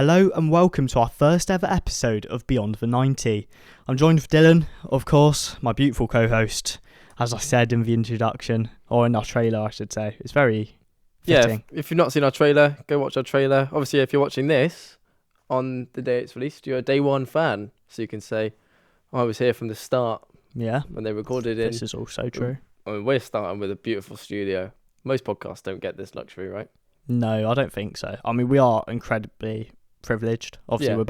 Hello and welcome to our first ever episode of Beyond the 90. I'm joined with Dylan, of course, my beautiful co-host, as I said in the introduction, or in our trailer I should say. It's very fitting. Yeah, if you've not seen our trailer, go watch our trailer. Obviously, if you're watching this on the day it's released, you're a day one fan, so you can say, I was here from the start. Yeah. When they recorded it. This is also true. I mean, we're starting with a beautiful studio. Most podcasts don't get this luxury, right? No, I don't think so. I mean, we are incredibly privileged. Obviously, Yeah.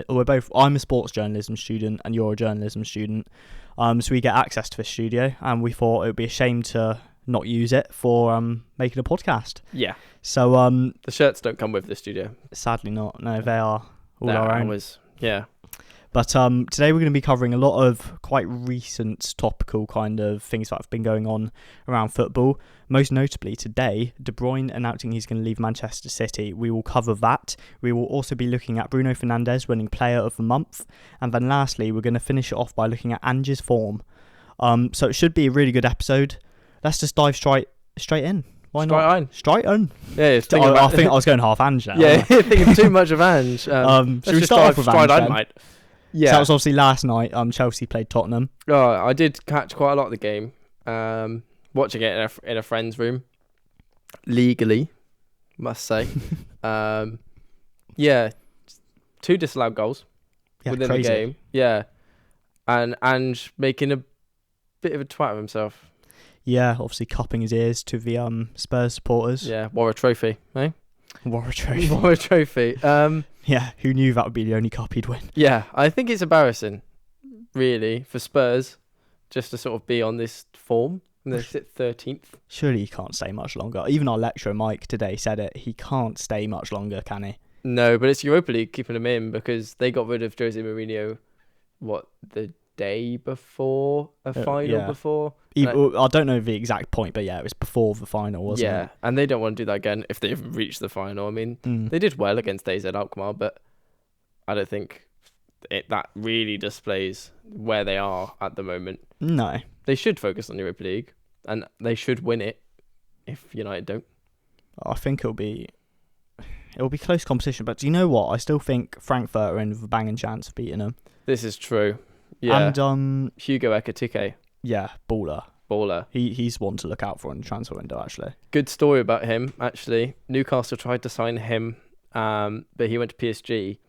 we're both. I'm a sports journalism student, and you're a journalism student. So we get access to this studio, and we thought it would be a shame to not use it for making a podcast. Yeah. So the shirts don't come with the studio. Sadly not. No, they are all They're our own. ours. Yeah. But today we're going to be covering a lot of quite recent topical kind of things that have been going on around football. Most notably today, De Bruyne announcing he's going to leave Manchester City. We will cover that. We will also be looking at Bruno Fernandes winning Player of the Month. And then lastly, we're going to finish it off by looking at Ange's form. So it should be a really good episode. Let's just dive straight in. Why not? Straight on. Yeah, I think I was going half Ange now. Yeah, you're thinking too much of Ange. Should we start off with Ange then? Mate. Yeah. So that was obviously last night. Chelsea played Tottenham. Oh, I did catch quite a lot of the game. Watching it in a friend's room, legally, must say. Yeah, 2 disallowed goals within crazy. the game. Yeah, and Ange making a bit of a twat of himself. Yeah, obviously cupping his ears to the Spurs supporters. Yeah, wore a trophy, eh? Wore a trophy. Wore a trophy. Yeah, who knew that would be the only cup he'd win? Yeah, I think it's embarrassing, really, for Spurs just to sort of be on this form. And they sit 13th. Surely he can't stay much longer. Even our lecturer Mike today said it. He can't stay much longer, can he? No, but it's Europa League keeping him in because they got rid of Jose Mourinho, the day before a final before? I don't know the exact point, but yeah, it was before the final, wasn't it? Yeah, and they don't want to do that again if they even reach the final. I mean, they did well against AZ Alkmaar, but I don't think that really displays where they are at the moment. No. They should focus on the Europa League, and they should win it if United don't. I think it'll be close competition, but do you know what? I still think Frankfurt are in with a banging chance of beating them. This is true. Yeah. And Hugo Ekitike. Yeah, baller. Baller. He's one to look out for in the transfer window, actually. Good story about him, actually. Newcastle tried to sign him, but he went to PSG,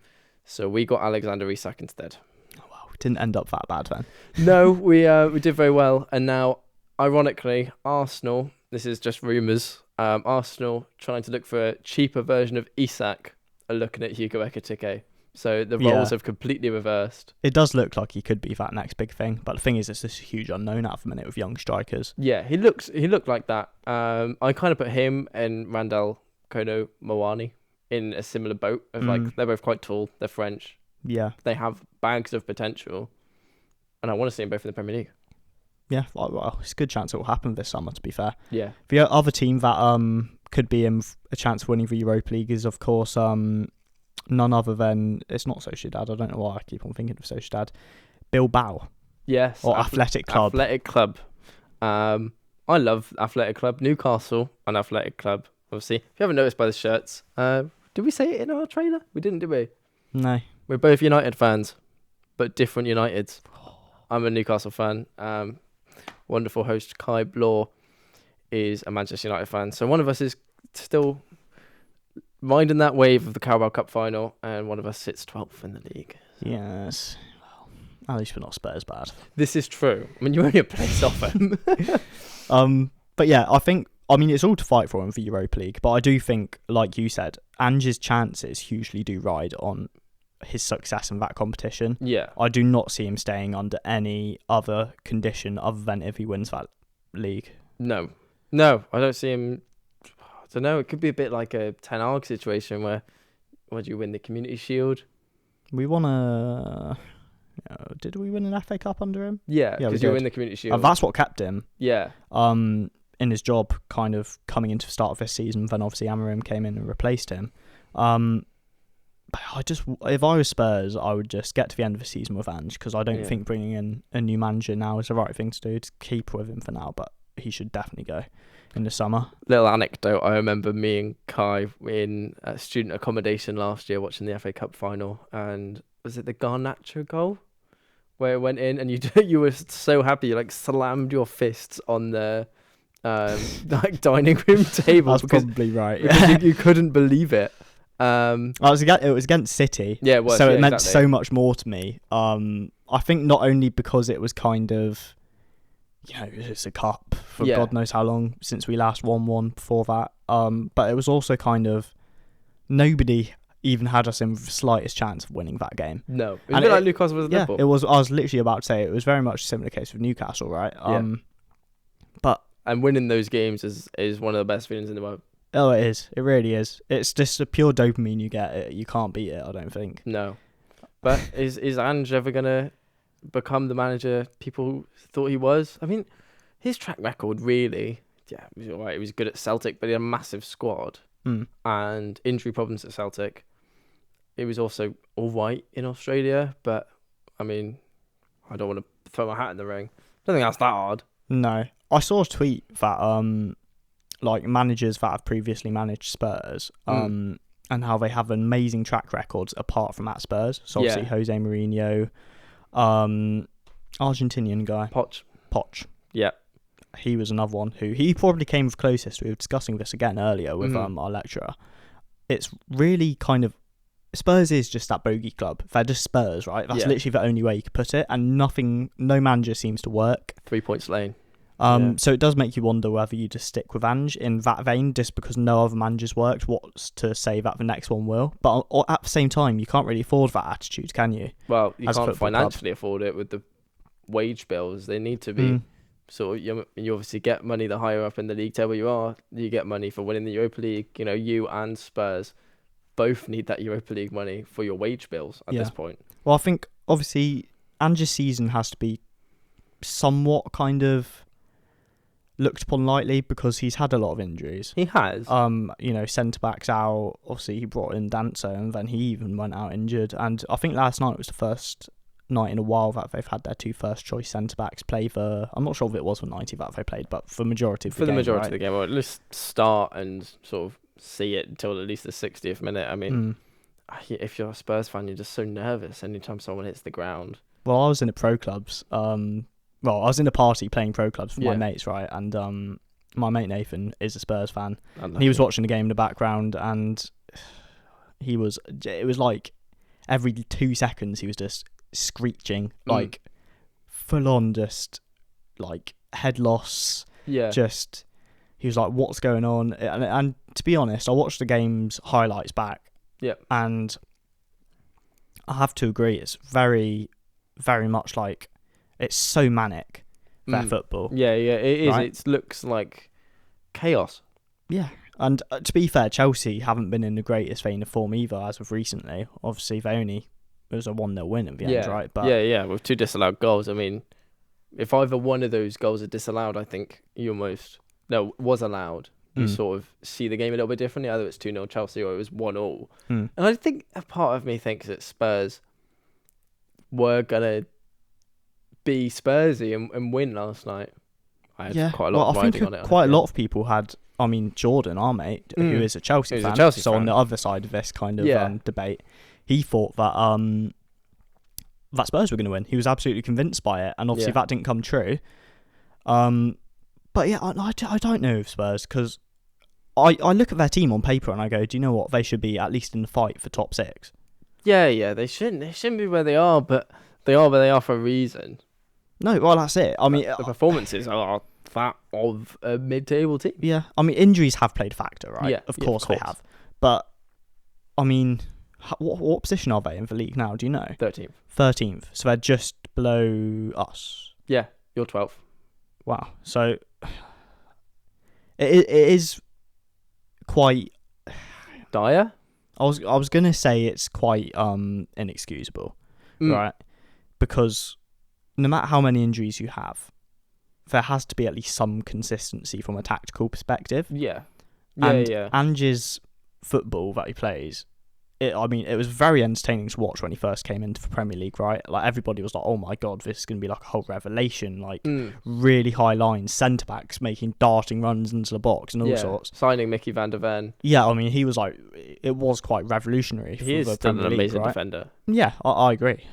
so we got Alexander Isak instead. Oh, wow, it didn't end up that bad then. No, we did very well, and now, ironically, Arsenal, this is just rumours, Arsenal trying to look for a cheaper version of Isak are looking at Hugo Ekitike. So the roles have completely reversed. It does look like he could be that next big thing, but the thing is, it's this huge unknown at the minute with young strikers. Yeah, he looked like that. I kind of put him and Randall Kono Moani in a similar boat of like they're both quite tall, they're French. Yeah, they have bags of potential, and I want to see them both in the Premier League. Yeah, well, it's a good chance it will happen this summer. To be fair, yeah. The other team that could be in a chance of winning the Europa League is, of course, none other than, it's not Sociedad. I don't know why I keep on thinking of Sociedad. Bilbao. Yes. Or Athletic Club. Athletic Club. I love Athletic Club. Newcastle and Athletic Club, obviously. If you haven't noticed by the shirts, did we say it in our trailer? We didn't, did we? No. We're both United fans, but different Uniteds. I'm a Newcastle fan. Wonderful host Kai Blore is a Manchester United fan. So one of us is still riding that wave of the Carabao Cup final, and one of us sits 12th in the league. Yes. Well, at least we're not Spurs bad. This is true. I mean, you're only a place off them. But yeah, I mean, it's all to fight for him for Europa League, but I do think, like you said, Ange's chances hugely do ride on his success in that competition. Yeah. I do not see him staying under any other condition other than if he wins that league. No, I don't see him. I don't know. It could be a bit like a Ten Hag situation where, do you win the Community Shield? We won did we win an FA Cup under him? Yeah, because you win the Community Shield. That's what kept him. Yeah. In his job, kind of coming into the start of this season, then obviously Amorim came in and replaced him. But if I was Spurs, I would just get to the end of the season with Ange, because I don't think bringing in a new manager now is the right thing to do. To keep with him for now, but he should definitely go in the summer. Little anecdote, I remember me and Kai in student accommodation last year watching the FA Cup final, and was it the Garnacho goal where it went in, and you were so happy, you like slammed your fists on the like dining room table. That's probably right. Because you couldn't believe it. It was against City. Yeah, it was. So yeah, it meant exactly. so much more to me. I think not only because it was kind of, it's a cup for God knows how long since we last won one before that. But it was also kind of nobody even had us in the slightest chance of winning that game. No, it was a bit like Newcastle was Liverpool. It was. I was literally about to say it was very much a similar case with Newcastle, right? And winning those games is one of the best feelings in the world. Oh, it is. It really is. It's just a pure dopamine you get. You can't beat it, I don't think. No. But is Ange ever going to become the manager people thought he was? I mean, his track record really, it was all right. He was good at Celtic, but he had a massive squad and injury problems at Celtic. It was also all right in Australia, but, I mean, I don't want to throw my hat in the ring. I don't think that's that hard. No. I saw a tweet that like managers that have previously managed Spurs and how they have amazing track records apart from at Spurs. So obviously Jose Mourinho, Argentinian guy. Poch. Yeah. He was another one who he probably came the closest. We were discussing this again earlier with our lecturer. It's really kind of, Spurs is just that bogey club. They're just Spurs, right? That's literally the only way you could put it. And no manager seems to work. 3 points lane. So it does make you wonder whether you just stick with Ange in that vein, just because no other managers worked. What's to say that the next one will? But at the same time, you can't really afford that attitude, can you? Well, you can't financially afford it with the wage bills. They need to be sort of. You obviously get money the higher up in the league table you are. You get money for winning the Europa League. You and Spurs both need that Europa League money for your wage bills at this point. Well, I think obviously Ange's season has to be somewhat kind of looked upon lightly because he's had a lot of injuries. He has. Centre backs out. Obviously, he brought in Danso, and then he even went out injured. And I think last night was the first night in a while that they've had their two first choice centre backs play for. I'm not sure if it was for 90 that they played, but for the majority of the game. For the majority of the game, or at least start and sort of see it until at least the 60th minute. I mean, if you're a Spurs fan, you're just so nervous anytime someone hits the ground. Well, I was in the pro clubs. I was in a party playing pro clubs with my mates, right? And my mate Nathan is a Spurs fan. He was watching the game in the background, and it was like every 2 seconds he was just screeching, like full on, just like head loss. Yeah. Just, he was like, what's going on? And to be honest, I watched the game's highlights back. Yeah. And I have to agree, it's very, very much like, it's so manic, their football. Yeah, it is. Right? It looks like chaos. Yeah, and to be fair, Chelsea haven't been in the greatest vein of form either as of recently. Obviously, it was a 1-0 win at the end, right? But with 2 disallowed goals. I mean, if either one of those goals are disallowed, I think was allowed. You sort of see the game a little bit differently. Either it's 2-0 Chelsea or it was 1-1. And I think a part of me thinks that Spurs were going to be Spursy and win last night. I had quite a lot of riding on it. Quite a lot of people had. I mean, Jordan, our mate, who is a Chelsea fan, on the other side of this kind of debate, he thought that that Spurs were going to win. He was absolutely convinced by it, and obviously that didn't come true. But I don't know if Spurs, because I look at their team on paper and I go, do you know what? They should be at least in the fight for top 6. Yeah, they shouldn't. They shouldn't be where they are, but they are where they are for a reason. No, well, that's it. I mean, the performances are that of a mid-table team. Yeah, I mean, injuries have played a factor, right? Yeah, of course they have. But, I mean, what position are they in the league now? Do you know? 13th. So they're just below us. Yeah, you're 12th. Wow. So it is quite dire. I was gonna say it's quite inexcusable, right? Because no matter how many injuries you have, there has to be at least some consistency from a tactical perspective. Yeah. And Ange's football that he plays it was very entertaining to watch when he first came into the Premier League, right? Like, everybody was like, oh my God, this is going to be like a whole revelation. Like, really high lines, centre-backs making darting runs into the box and all sorts. Signing Mickey van der Ven. Yeah, I mean, he was like, it was quite revolutionary. He is the still an Premier League, amazing right? defender. Yeah, I agree.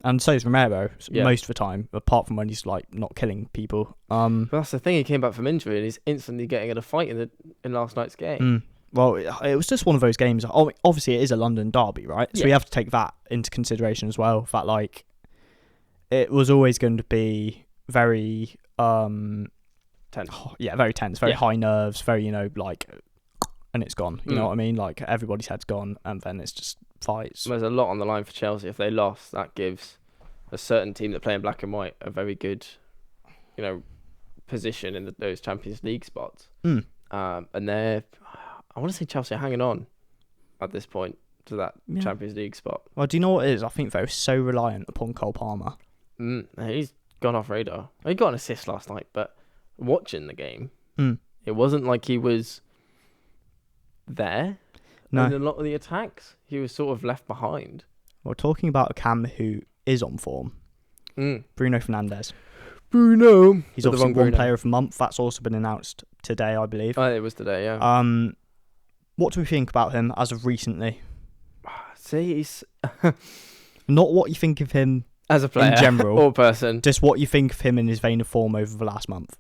And so is Romero Yeah. most of the time, apart from when he's like not killing people. But that's the thing. He came back from injury and he's instantly getting in a fight in last night's game. Well, it was just one of those games. Obviously, it is a London derby, right? So we have to take that into consideration as well. That like, it was always going to be very tense. Yeah, very tense, very high nerves, very like, and it's gone. You know what I mean? Like, everybody's head's gone, and then it's just fights. There's a lot on the line for Chelsea. If they lost, that gives a certain team that play in black and white a very good, position in those Champions League spots. And they're, I want to say Chelsea are hanging on at this point to that Champions League spot. Well, do you know what it is? I think they're so reliant upon Cole Palmer. He's gone off radar. He got an assist last night, but watching the game, it wasn't like he was there. No. In a lot of the attacks, he was sort of left behind. Well, talking about a Cam who is on form, Bruno Fernandes. Bruno. He's obviously one player of the month. That's also been announced today, I believe. Oh, it was today, yeah. What do we think about him as of recently? See, he's not what you think of him as a player in general, or person. just what you think of him in his vein of form over the last month.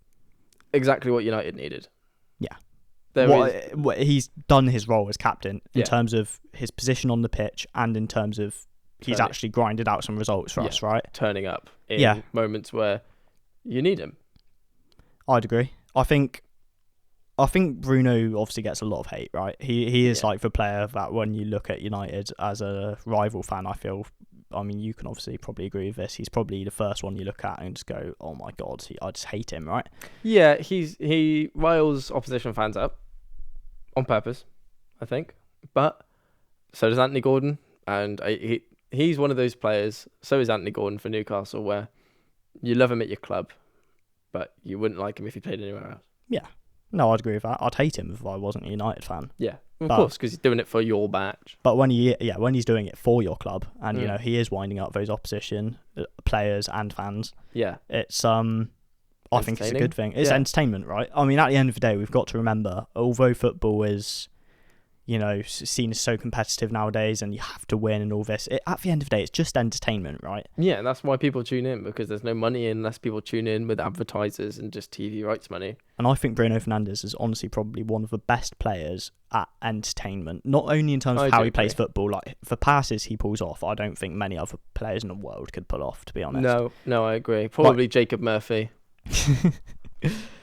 Exactly what United needed. Yeah. He's done his role as captain in terms of his position on the pitch and in terms of he's actually grinded out some results for us, right? Turning up in moments where you need him. I'd agree. I think Bruno obviously gets a lot of hate, right? He is like the player that when you look at United as a rival fan, I mean, you can obviously probably agree with this. He's probably the first one you look at and just go, oh my God, I just hate him, right? Yeah, he riles opposition fans up on purpose, I think. But so does Anthony Gordon. And he's one of those players, so is Anthony Gordon for Newcastle, where you love him at your club, but you wouldn't like him if he played anywhere else. Yeah. No, I'd agree with that. I'd hate him if I wasn't a United fan. Yeah, of course, because he's doing it for your badge. But when he's doing it for your club, and he is winding up those opposition players and fans. Yeah, it's I think it's a good thing. It's entertainment, right? I mean, at the end of the day, we've got to remember, although football is, seen as so competitive nowadays, and you have to win and all this. At the end of the day, it's just entertainment, right? Yeah, that's why people tune in, because there's no money unless people tune in with advertisers and just TV rights money. And I think Bruno Fernandes is honestly probably one of the best players at entertainment, not only in terms of how he plays football, like the passes he pulls off, I don't think many other players in the world could pull off, to be honest. No, I agree. Probably Jacob Murphy.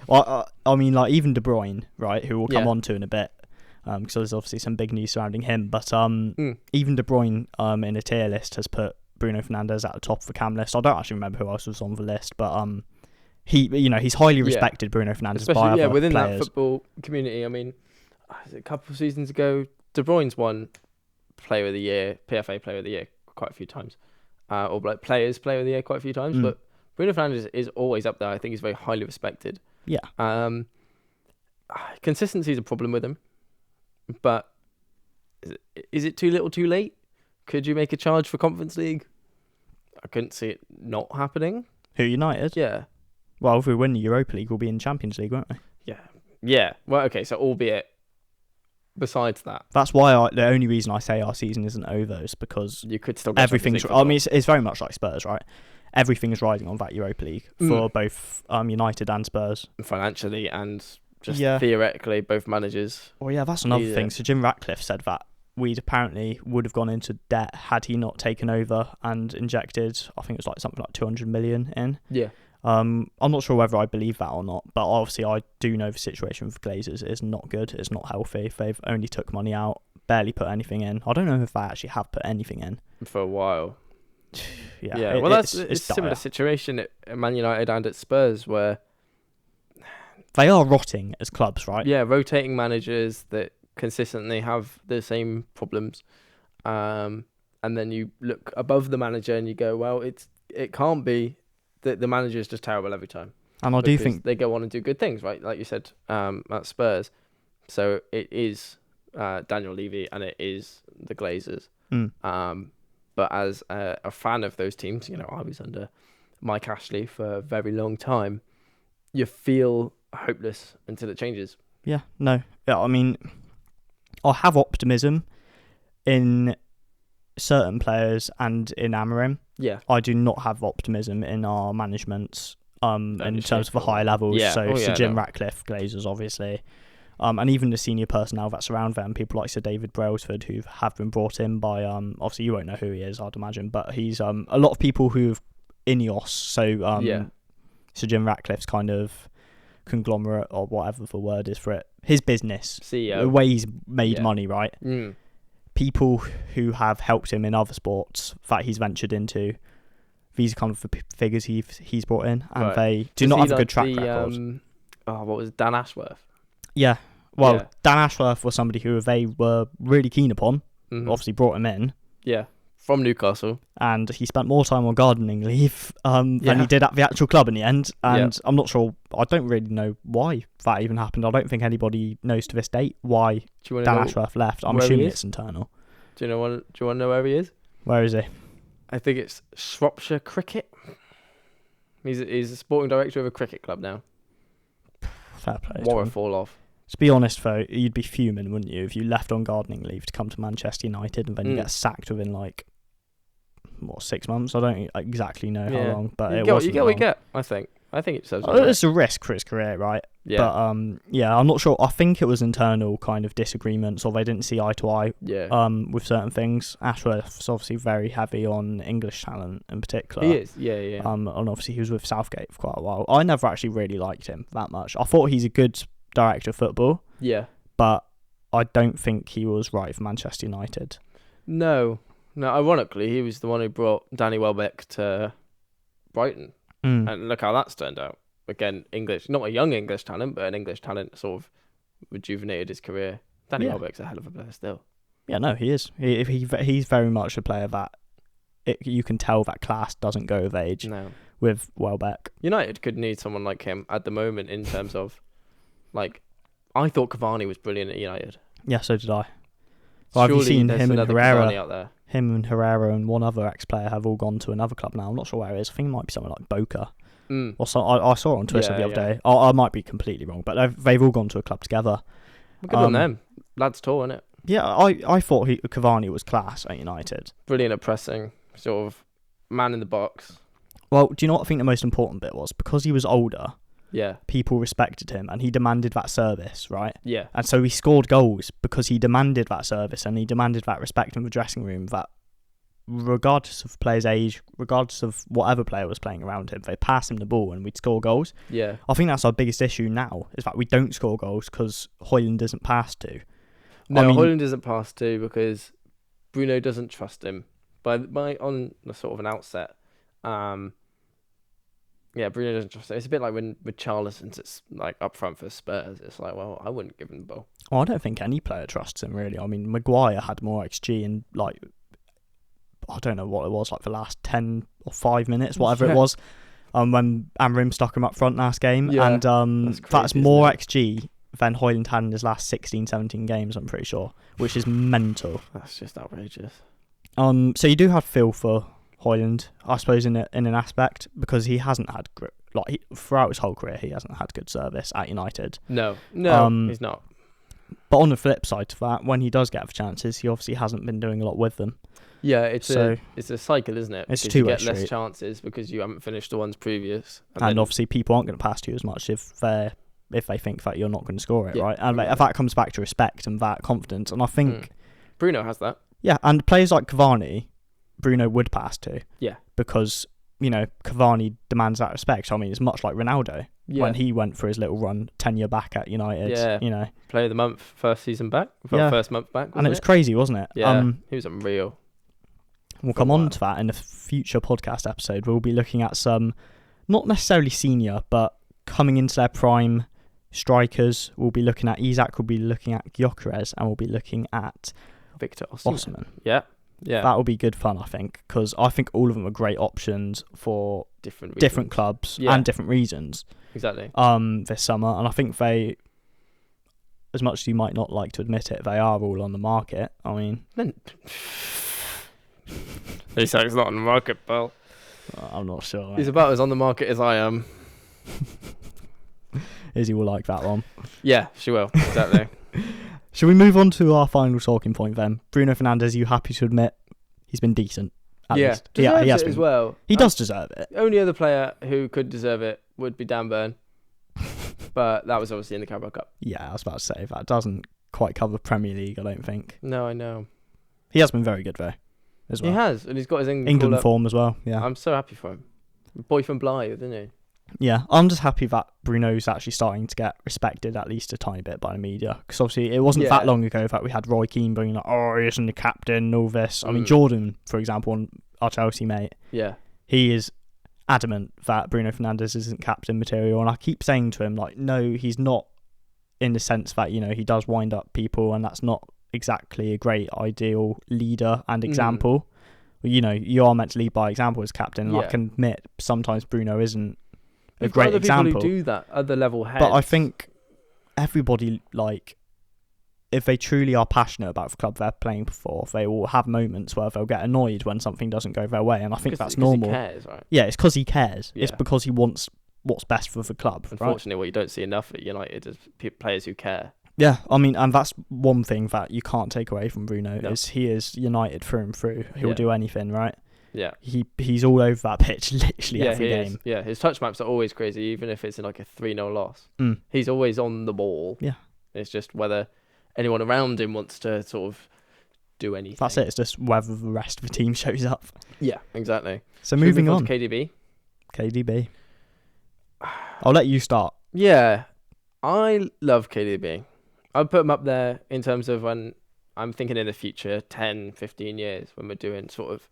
Well, I mean, like, even De Bruyne, right, who we'll come on to in a bit. Because there's obviously some big news surrounding him, but even De Bruyne in a tier list has put Bruno Fernandes at the top of the Cam list. I don't actually remember who else was on the list, but he's highly respected, Bruno Fernandes, especially by other within players. That football community. I mean, a couple of seasons ago, De Bruyne's won Player of the Year, PFA Player of the Year quite a few times, or like Players Player of the Year quite a few times. But Bruno Fernandes is always up there. I think he's very highly respected. Yeah. Consistency is a problem with him. But is it too little too late? Could you make a charge for Conference League? I couldn't see it not happening. Who, United? Yeah. Well, if we win the Europa League, we'll be in Champions League, won't we? Yeah. Well, okay, so albeit besides that. That's why the only reason I say our season isn't over is because you could still get everything's... I mean, it's very much like Spurs, right? Everything is riding on that Europa League for both United and Spurs. Financially and... Just theoretically, both managers. Well, yeah, that's another thing. So Jim Ratcliffe said that we'd apparently would have gone into debt had he not taken over and injected, I think it was like something like 200 million in. Yeah. I'm not sure whether I believe that or not, but obviously I do know the situation with Glazers is not good. It's not healthy. They've only took money out, barely put anything in. I don't know if they actually have put anything in. For a while. Yeah. Well, it's a similar situation at Man United and at Spurs where... They are rotting as clubs, right? Yeah, rotating managers that consistently have the same problems. And then you look above the manager and you go, well, it can't be that the manager is just terrible every time. And I do think... They go on and do good things, right? Like you said, at Spurs. So it is Daniel Levy and it is the Glazers. Mm. But as a fan of those teams, I was under Mike Ashley for a very long time. You feel hopeless until it changes. Yeah, no. Yeah, I mean, I have optimism in certain players and in Amorim. Yeah. I do not have optimism in our managements in terms of the higher levels. Yeah. So Sir Jim Ratcliffe, Glazers, obviously. And even the senior personnel that surround them, people like Sir David Brailsford, who have been brought in by, obviously you won't know who he is, I'd imagine, but he's a lot of people who've Ineos, so Sir Jim Ratcliffe's kind of conglomerate, or whatever the word is for it, his business, CEO, the way he's made money, right? Mm. People who have helped him in other sports that he's ventured into, these are kind of the figures he's brought in, and they do not have a good track record. What was it, Dan Ashworth? Yeah. Well, Dan Ashworth was somebody who they were really keen upon. Mm-hmm. Obviously brought him in. Yeah, from Newcastle. And he spent more time on gardening leave than he did at the actual club in the end. And I'm not sure, I don't really know why that even happened. I don't think anybody knows to this date why Dan Ashworth left. I'm assuming it's internal. Do you want to know where he is? Where is he? I think it's Shropshire Cricket. He's a sporting director of a cricket club now. Fair play. More a fall off. To be honest, though, you'd be fuming, wouldn't you, if you left on gardening leave to come to Manchester United and then you get sacked within 6 months? I don't exactly know how long, but you get what you get. I think it says. It's a risk for his career, right? Yeah. But I'm not sure. I think it was internal kind of disagreements, or they didn't see eye to eye. Yeah. With certain things. Ashworth's obviously very heavy on English talent in particular. He is. Yeah. And obviously he was with Southgate for quite a while. I never actually really liked him that much. I thought he's a good director of football. Yeah. But I don't think he was right for Manchester United. No. Ironically, he was the one who brought Danny Welbeck to Brighton. And look how that's turned out. Again, English, not a young English talent, but an English talent sort of rejuvenated his career. Danny Welbeck's a hell of a player still. Yeah, no, he is. He's very much a player that you can tell that class doesn't go with age. No. With Welbeck. United could need someone like him at the moment in terms of, I thought Cavani was brilliant at United. Yeah, so did I. Well, have you seen him and Herrera? Out there? Him and Herrera and one other ex-player have all gone to another club now. I'm not sure where it is. I think it might be somewhere like Boca. Or so. I saw it on Twitter the other day. I might be completely wrong, but they've all gone to a club together. Good on them. Lads tall, innit? Yeah, I thought Cavani was class at United. Brilliant at pressing, sort of man in the box. Well, do you know what I think the most important bit was? Because he was older, people respected him and he demanded that service, right? Yeah. And so he scored goals because he demanded that service and he demanded that respect in the dressing room, that regardless of player's age, regardless of whatever player was playing around him, they'd pass him the ball and we'd score goals. Yeah. I think that's our biggest issue now, is that we don't score goals because Højlund isn't passed to. No, Højlund isn't passed to because Bruno doesn't trust him. By on the sort of an outset, Bruno doesn't trust him. It's a bit like when with Charleston, it's like up front for Spurs. It's like, well, I wouldn't give him the ball. Well, I don't think any player trusts him, really. I mean, Maguire had more XG in, I don't know what it was, the last 10 or 5 minutes, whatever it was, when Amorim stuck him up front last game. Yeah, and that's more XG than Højlund had in his last 16, 17 games, I'm pretty sure, which is mental. That's just outrageous. So you do have feel for Højlund, I suppose, in an aspect, because he hasn't had throughout his whole career, he hasn't had good service at United. No, he's not. But on the flip side to that, when he does get the chances, he obviously hasn't been doing a lot with them. Yeah, it's a cycle, isn't it? It's two-way street. You get less chances because you haven't finished the ones previous, and obviously people aren't going to pass to you as much if they think that you're not going to score it, right? And that comes back to respect and that confidence. And I think Bruno has that. Yeah, and players like Cavani, Bruno would pass to. Yeah, because Cavani demands that respect. I mean, it's much like Ronaldo when he went for his little run tenure back at United. Yeah, player of the month, first season back, first month back, and it was crazy, wasn't it? Yeah, he was unreal. We'll come on to that in a future podcast episode. We'll be looking at some, not necessarily senior, but coming into their prime strikers. We'll be looking at Isak, we'll be looking at Gyökeres, and we'll be looking at Victor Osimhen. Yeah. That will be good fun, I think, because I think all of them are great options for different clubs and different reasons. Exactly. This summer, and I think they as much as you might not like to admit it, they are all on the market. I mean, Isak's not on the market, pal. I'm not sure. He's about as on the market as I am. Izzy will like that one. Yeah, she will. Exactly. Shall we move on to our final talking point then? Bruno Fernandes, you happy to admit he's been decent? At least. Deserves He has it been. as well. He does deserve it. The only other player who could deserve it would be Dan Burn. But that was obviously in the Carabao Cup. Yeah, I was about to say, that doesn't quite cover Premier League, I don't think. No, I know. He has been very good, though, as well. He has, and he's got his England form as well, yeah. I'm so happy for him. Boy from Blythe, isn't he? Yeah, I'm just happy that Bruno's actually starting to get respected at least a tiny bit by the media. Because obviously it wasn't that long ago that we had Roy Keane being like, oh, he isn't the captain and all this. I mean, Jordan, for example, our Chelsea mate, he is adamant that Bruno Fernandes isn't captain material. And I keep saying to him, like, no, he's not, in the sense that, you know, he does wind up people and that's not exactly a great ideal leader and example. You know, you are meant to lead by example as captain. And I can admit sometimes Bruno isn't a great example. People who do that, other level heads. But I think everybody, like, if they truly are passionate about the club they're playing for, they will have moments where they'll get annoyed when something doesn't go their way, and I think that's normal. He cares, right? Yeah, it's because he cares. Yeah. It's because he wants what's best for the club. Unfortunately, what you don't see enough at United is players who care. Yeah, I mean, and that's one thing that you can't take away from Bruno, is he is United through and through. He'll do anything, right? Yeah, he's all over that pitch literally every game. Yeah, his touch maps are always crazy, even if it's in like a 3-0 loss. He's always on the ball. Yeah, it's just whether anyone around him wants to sort of do anything. That's it. It's just whether the rest of the team shows up. Yeah, exactly. So moving on to KDB. I'll let you start. Yeah, I love KDB. I'd put him up there in terms of when I'm thinking in the future, 10, 15 years, when we're doing sort of,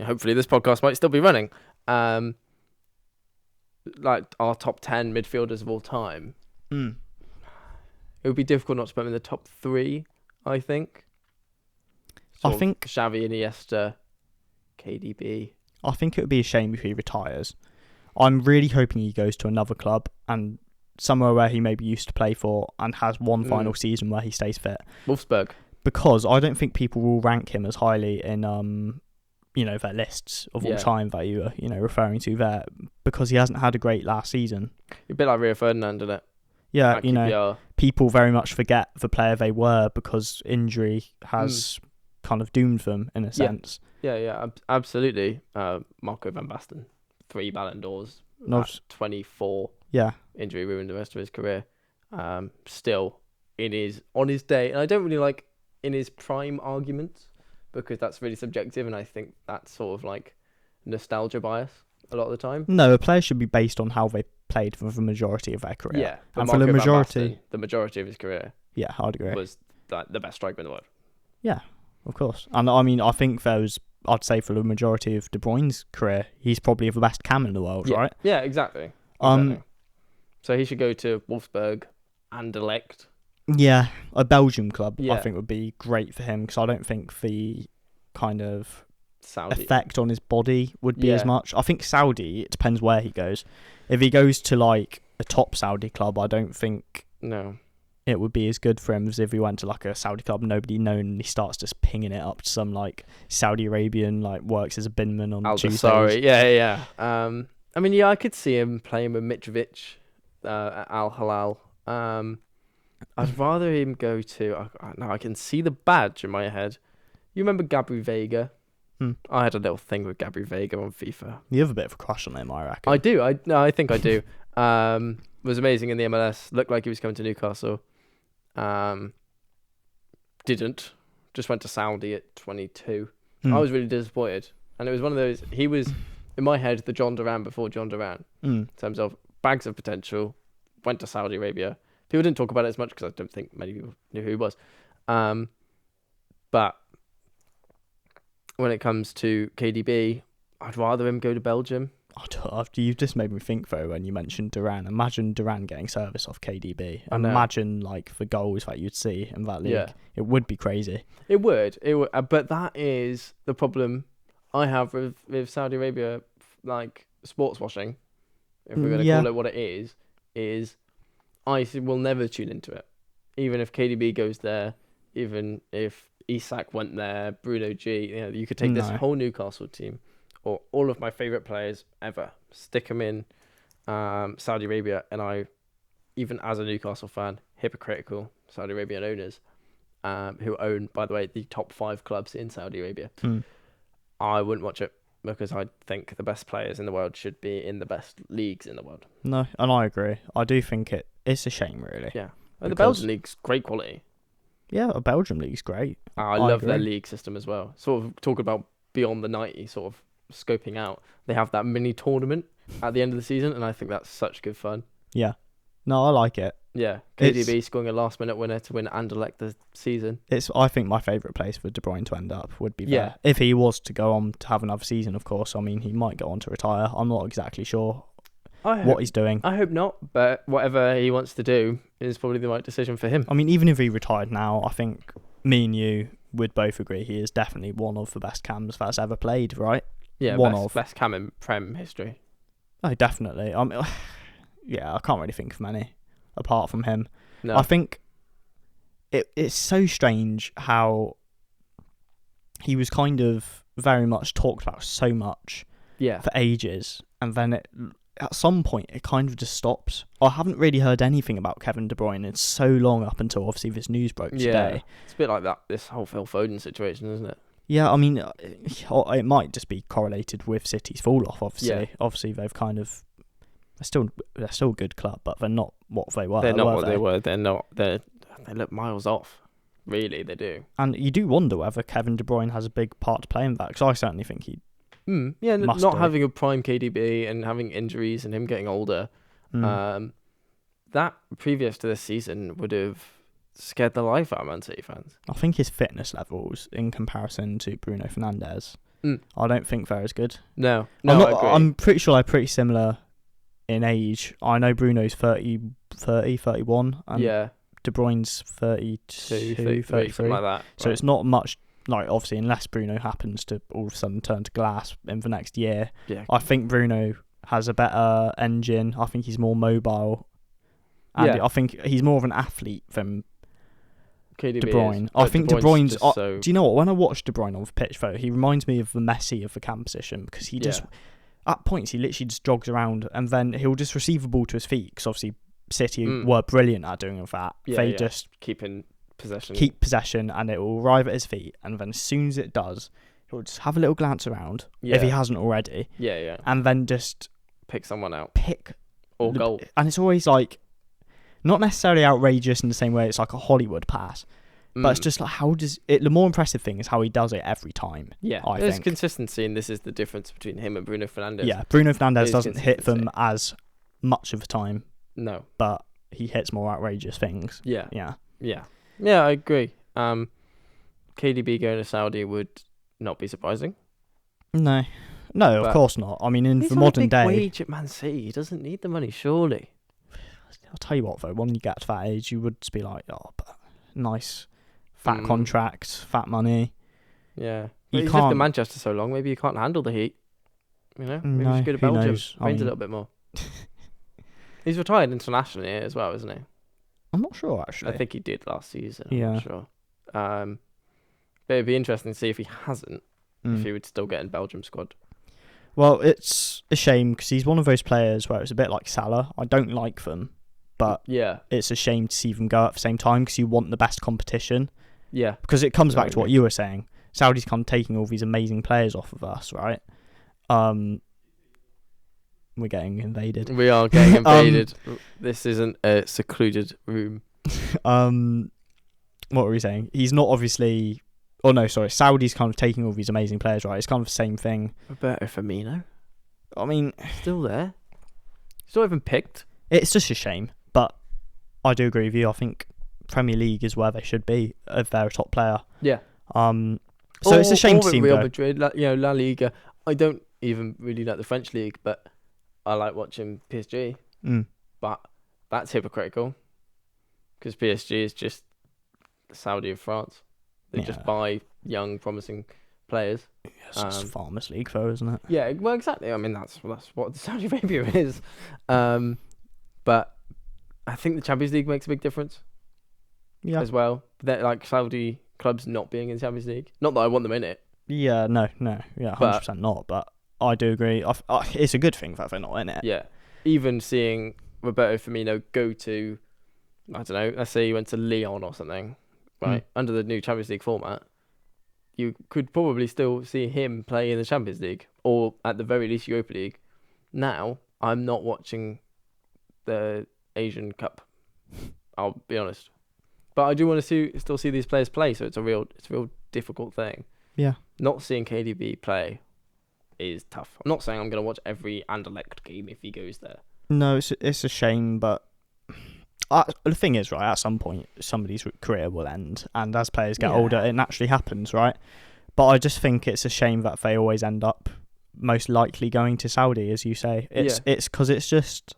hopefully this podcast might still be running, like our top 10 midfielders of all time. It would be difficult not to put him in the top 3, I think. I think Xavi, Iniesta, KDB. I think it would be a shame if he retires. I'm really hoping he goes to another club and somewhere where he maybe used to play for and has one final season where he stays fit. Wolfsburg. Because I don't think people will rank him as highly in their lists of all time that you are referring to there, because he hasn't had a great last season. A bit like Rio Ferdinand, isn't it? Yeah, people very much forget the player they were because injury has kind of doomed them in a sense. Yeah, absolutely. Marco van Basten, 3 Ballon d'Ors, 24. Yeah, injury ruined the rest of his career. Still, on his day, and I don't really like in his prime arguments because that's really subjective, and I think that's sort of like nostalgia bias a lot of the time. No, a player should be based on how they played for the majority of their career. Yeah, and for the majority of his career, yeah, I'd agree, was the best striker in the world. Yeah, of course. And I mean, I think I'd say for the majority of De Bruyne's career, he's probably the best cam in the world, right? Yeah, exactly. So he should go to Wolfsburg, Anderlecht. Yeah, a Belgium club I think would be great for him, because I don't think the kind of Saudi effect on his body would be as much. I think Saudi, it depends where he goes. If he goes to like a top Saudi club, I don't think it would be as good for him as if he went to like a Saudi club nobody known and he starts just pinging it up to some like Saudi Arabian, like works as a binman on Tuesdays. Sorry, yeah. I mean, I could see him playing with Mitrovic at Al Hilal. I'd rather him go to... Now I can see the badge in my head. You remember Gabri Veiga? I had a little thing with Gabri Veiga on FIFA. You have a bit of a crush on him, I reckon. I do. I think I do. Was amazing in the MLS. Looked like he was coming to Newcastle. Didn't. Just went to Saudi at 22. I was really disappointed. And it was one of those... He was, in my head, the John Duran before John Duran. In terms of bags of potential. Went to Saudi Arabia. People didn't talk about it as much because I don't think many people knew who he was. But when it comes to KDB, I'd rather him go to Belgium. You just made me think, though, when you mentioned Duran. Imagine Duran getting service off KDB. Imagine like the goals that you'd see in that league. Yeah. It would be crazy. It would. But that is the problem I have with Saudi Arabia, like sports washing, if we're going to call it what it is I will never tune into it. even if KDB goes there, even if Isak went there, Bruno G, you could take this whole Newcastle team, or all of my favourite players ever, stick them in Saudi Arabia, and I, even as a Newcastle fan, hypocritical Saudi Arabian owners, who own, by the way, the top 5 clubs in Saudi Arabia, I wouldn't watch it because I think the best players in the world should be in the best leagues in the world. No, and I agree. I do think it's a shame, really. Yeah. And the Belgian league's great quality. Yeah, the Belgian league's great. I love their league system as well. Sort of talk about beyond the 90, sort of scoping out. They have that mini tournament at the end of the season, and I think that's such good fun. Yeah. No, I like it. Yeah. KDB scoring a last-minute winner to win Anderlecht the season. I think my favourite place for De Bruyne to end up would be there. If he was to go on to have another season, of course. I mean, he might go on to retire. I'm not exactly sure what he's doing. I hope not, but whatever he wants to do is probably the right decision for him. I mean, even if he retired now, I think me and you would both agree he is definitely one of the best cams that's ever played, right? Yeah, best cam in Prem history. Oh, definitely. Yeah, I can't really think of many apart from him. No. I think it's so strange how he was kind of very much talked about so much for ages, and then at some point it kind of just stops. I haven't really heard anything about Kevin De Bruyne in so long, up until obviously this news broke today. It's a bit like that, this whole Phil Foden situation, isn't it? Yeah, I mean, it might just be correlated with City's fall off. Obviously they've kind of they're still a good club, but they're not what they were. They're not what they were. They're not. They look miles off. Really, they do. And you do wonder whether Kevin De Bruyne has a big part to play in that, because I certainly think he. Not having a prime KDB and having injuries and him getting older, that previous to this season would have scared the life out of Man City fans. I think his fitness levels in comparison to Bruno Fernandes, I don't think they're as good. No, I agree. I'm pretty sure they're pretty similar in age. I know Bruno's 31, and De Bruyne's 32, 33. Something like that. So it's not much, like, obviously, unless Bruno happens to all of a sudden turn to glass in the next year. Yeah. I think Bruno has a better engine. I think he's more mobile. And I think he's more of an athlete than KDB De Bruyne. Is, I think De Bruyne's... so... Do you know what? When I watch De Bruyne on the pitch, though, he reminds me of the Messi of the cam position, because he just... At points, he literally just jogs around, and then he'll just receive the ball to his feet, because obviously City were brilliant at doing that. They just keep possession, and it will arrive at his feet, and then as soon as it does, he'll just have a little glance around, if he hasn't already, and then just pick someone out, or goal. And it's always like not necessarily outrageous in the same way it's like a Hollywood pass, but it's just like, how does it? The more impressive thing is how he does it every time. Yeah, there's consistency, and this is the difference between him and Bruno Fernandes. Yeah, Bruno Fernandes doesn't hit them as much of the time. No, but he hits more outrageous things. Yeah, I agree. KDB going to Saudi would not be surprising. No, of course not. I mean, in the modern day, wage at Man City, he doesn't need the money, surely. I'll tell you what, though, when you get to that age, you would just be like, oh, but nice. Fat contract, fat money. Yeah. But he's lived in Manchester so long, maybe you can't handle the heat. Maybe you should go to Belgium. Rains a little bit more. He's retired internationally as well, isn't he? I'm not sure, actually. I think he did last season. I'm not sure. But it'd be interesting to see if he hasn't, if he would still get in Belgium squad. Well, it's a shame, because he's one of those players where it's a bit like Salah. I don't like them, but it's a shame to see them go at the same time, because you want the best competition. Yeah. Because it comes back to what you were saying. Saudi's come taking all these amazing players off of us, right? We're getting invaded. We are getting invaded. This isn't a secluded room. What were we saying? He's not obviously... Oh, no, sorry. Saudi's kind of taking all these amazing players, right? It's kind of the same thing. Roberto Firmino. I mean... Still there. He's not even picked. It's just a shame. But I do agree with you. I think Premier League is where they should be if they're a top player. Yeah. So it's a shame to see him Real go. Madrid, La Liga. I don't even really like the French league, but I like watching PSG. But that's hypocritical, because PSG is just the Saudi of France. They just buy young, promising players. It's just Farmers League, though, isn't it? Yeah, well, exactly. I mean, that's what Saudi Arabia is. But I think the Champions League makes a big difference. Yeah. as well. That like Saudi clubs not being in the Champions League. Not that I want them in it. Yeah, no, yeah, 100% But- not. But I do agree. It's a good thing that they're not in it. Yeah. Even seeing Roberto Firmino go to, I don't know, let's say he went to Lyon or something, right? Under the new Champions League format, you could probably still see him play in the Champions League or at the very least Europa League. Now, I'm not watching the Asian Cup. I'll be honest. But I do want to still see these players play, so it's a real difficult thing. Yeah. Not seeing KDB play is tough. I'm not saying I'm going to watch every Anderlecht game if he goes there. No, it's a shame, but the thing is, right, at some point, somebody's career will end, and as players get older, it naturally happens, right? But I just think it's a shame that they always end up most likely going to Saudi, as you say. It's because it's just...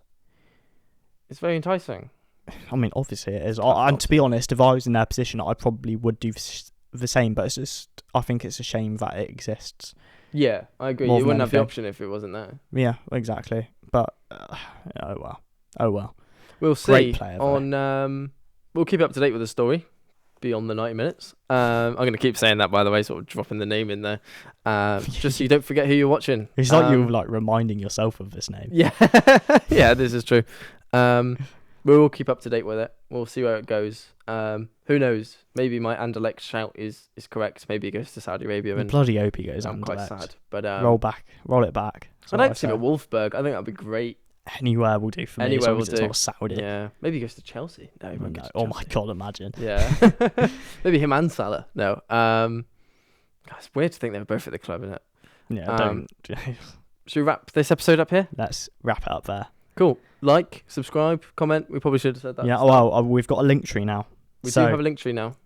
It's very enticing. I mean, obviously it is. And to be honest, if I was in their position, I probably would do the same, but it's just... I think it's a shame that it exists. Yeah, I agree. You wouldn't have the option if it wasn't there. Yeah, exactly. But, oh well. We'll see. Great player, though. We'll keep up to date with the story beyond the 90 minutes. I'm going to keep saying that, by the way, sort of dropping the name in there. Just so you don't forget who you're watching. It's like you're like reminding yourself of this name. Yeah, yeah, this is true. We'll keep up to date with it. We'll see where it goes. Who knows? Maybe my Anderlecht shout is correct. Maybe it goes to Saudi Arabia. The bloody hope he goes I'm quite Anderlecht. sad. But roll it back. I'd like to see him at Wolfsburg. I think that'd be great. Anywhere will do for me. Anywhere will do. It's not Saudi. Yeah, maybe he goes to Chelsea. No, he won't go to Chelsea. Oh my god, imagine. Yeah, maybe him and Salah. No, it's weird to think they were both at the club, isn't it? Yeah, don't. Should we wrap this episode up here? Let's wrap it up there. Cool. Like, subscribe, comment. We probably should have said that. Yeah, well, we've got a link tree now. We do have a link tree now.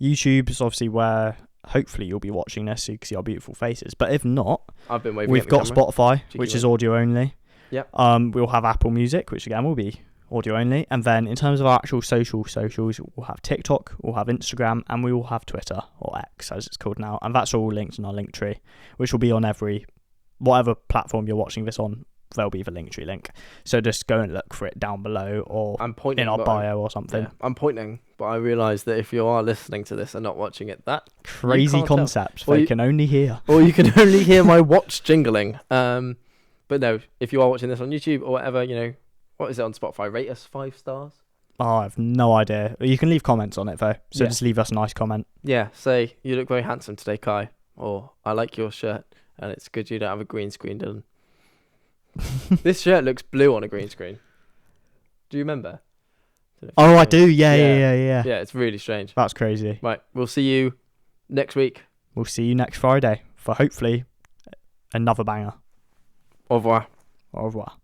YouTube is obviously where hopefully you'll be watching this so you can see our beautiful faces. But if not, I've been waving. We've got camera. Spotify, which is audio only. Yep. We'll have Apple Music, which again will be audio only. And then in terms of our actual socials, we'll have TikTok, we'll have Instagram, and we will have Twitter, or X as it's called now. And that's all linked in our link tree, which will be on whatever platform you're watching this on. There'll be the Linktree link. So just go and look for it down below or in our bio or something. Yeah, I'm pointing, but I realise that if you are listening to this and not watching it, that crazy concept they can only hear. Or you can only hear my watch jingling. But no, if you are watching this on YouTube or whatever, what is it on Spotify? Rate us 5 stars. Oh, I have no idea. You can leave comments on it though. So just leave us a nice comment. Yeah, say, you look very handsome today, Kai. Or, I like your shirt and it's good you don't have a green screen, Dylan. This shirt looks blue on a green screen. Do you remember? I do. Yeah. Yeah, it's really strange. That's crazy. Right, we'll see you next week. We'll see you next Friday for hopefully another banger. Au revoir. Au revoir.